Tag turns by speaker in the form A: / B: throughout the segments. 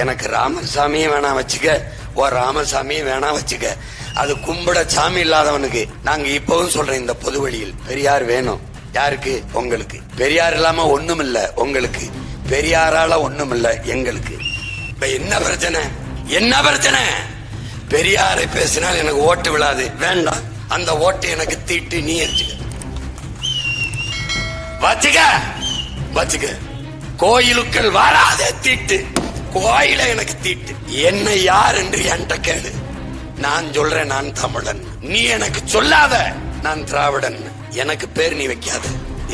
A: எனக்கு ராமசாமியை வேணா வச்சுக்க, ஓ ராமசாமியை வேணா வச்சுக்க. அது கும்பிட சாமி இல்லாதவனுக்கு நாங்க இப்பவும் சொல்றேன், இந்த பொது வழியில் பெரியார் வேணும். யாருக்கு? உங்களுக்கு. பெரியார் இல்லாம ஒண்ணும் இல்ல உங்களுக்கு, பெரியாரால ஒண்ணும் இல்ல எங்களுக்கு. இப்ப என்ன பிரச்சனை? என்ன பிரச்சனை? பெரியாரை பேசினால் எனக்கு ஓட்டு விழாது, வேண்டாம். அந்த ஓட்டு எனக்கு தீட்டு, நீ வச்சுக்க வச்சுக்க வச்சுக்க. கோயிலுக்கள் வராதே தீட்டு, கோயில எனக்கு தீட்டு. என்ன யார் என்று என்கிட்ட கேளு, நான் சொல்றேன் நான் தமிழன். நீ எனக்கு சொல்லாத நான் திராவிடன். எனக்கு பேர் நீ வைக்காத.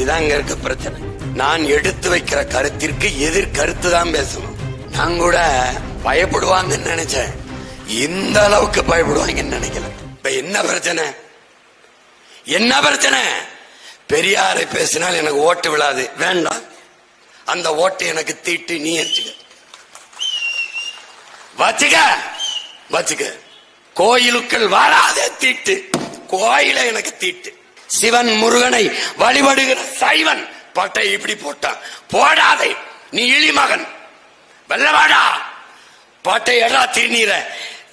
A: இதான் இங்க இருக்க பிரச்சனை. நான் எடுத்து வைக்கிற கருத்திற்கு எதிர் கருத்து தான் பேசணும். நான் கூட பயப்படுவாங்கன்னு நினைச்சேன், இந்த அளவுக்கு பயப்படுவாங்கன்னு நினைக்கல. இப்ப என்ன பிரச்சனை? என்ன பிரச்சனை? பெரியாரை பேசினால் எனக்கு ஓட்டு விழாது, வேண்டாம். அந்த ஓட்டு எனக்கு தீட்டு, நீ வச்சுக்க வச்சுக்க வச்சுக்க. கோயிலுக்கள் வராதே தீட்டு, கோயில எனக்கு தீட்டு. சிவன் முருகனை வழிபடுகிற சைவன் பட்டை இப்படி போட்டான், போடாதே நீ இழிமகன், வெள்ளவாடா பாட்டை எடா திருநீர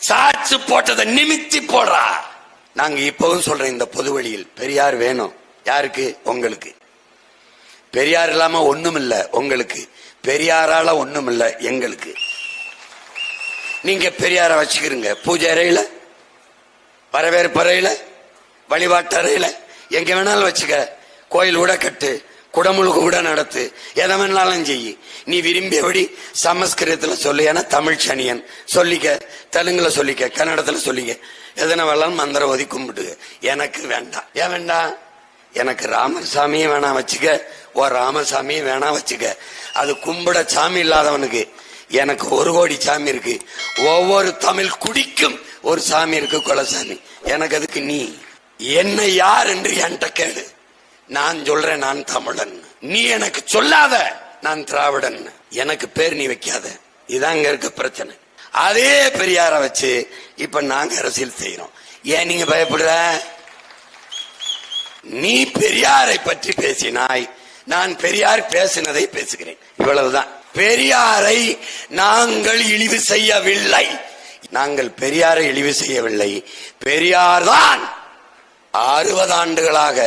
A: சாச்சு போட்டதை நிமித்தி போடுறா. நாங்க இப்பவும் சொல்றேன், இந்த பொது வழியில் பெரியார் வேணும். யாருக்கு? உங்களுக்கு. பெரியார் இல்லாம ஒண்ணும் இல்ல உங்களுக்கு, பெரியாரால ஒண்ணும் இல்ல எங்களுக்கு. நீங்க பெரியார வச்சுக்கிறீங்க பூஜை அறையில, வரவேற்பு அறையில, வழிபாட்டு அறையில, எங்க வேணாலும் வச்சுக்க. கோயில் கூட கட்டு, குடமுழுக்கு கூட நடத்து, எதை வேணாலும் செய்யி. நீ விரும்பியபடி சமஸ்கிருதத்துல சொல்லு, ஏன்னா தமிழ் சனியன் சொல்லிக்க, தெலுங்குல சொல்லிக்க, கன்னடத்துல சொல்லிக்க, எதனா வேணாலும் மந்திரம் ஒதி கும்பிட்டு. எனக்கு வேண்டாம். ஏன் வேண்டாம்? எனக்கு ராமசாமியை வேணா வச்சுக்க, ஓ ராமசாமியை வேணா வச்சுக்க. அது கும்பிட சாமி இல்லாதவனுக்கு எனக்கு 1 கோடி சாமி இருக்கு. ஒவ்வொரு தமிழ் குடிக்கும் ஒரு சாமி இருக்கு, குலசாமி. எனக்கு அதுக்கு நீ என்ன யார் என்று என்கிட்ட கேளு, நான் சொல்றேன் நான் தமிழன். நீ எனக்கு சொல்லாத நான் திராவிடன். எனக்கு பேர் நீ வைக்காத. இதான் இங்க இருக்க பிரச்சனை. அதே பெரியார வச்சு இப்ப நாங்க அரசியல் செய்யறோம். ஏன் நீங்க பயப்படுற? நீ பெரியாரை பற்றி பேசினாய், நான் பெரியார் பேசினதை பேசுகிறேன், இவ்வளவுதான். பெரியாரை நாங்கள் இழிவு செய்யவில்லை, நாங்கள் பெரியாரை இழிவு செய்யவில்லை. பெரியார் தான் 60 ஆண்டுகளாக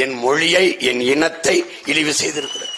A: என் மொழியை, என் இனத்தை இழிவு செய்திருக்கிறார்.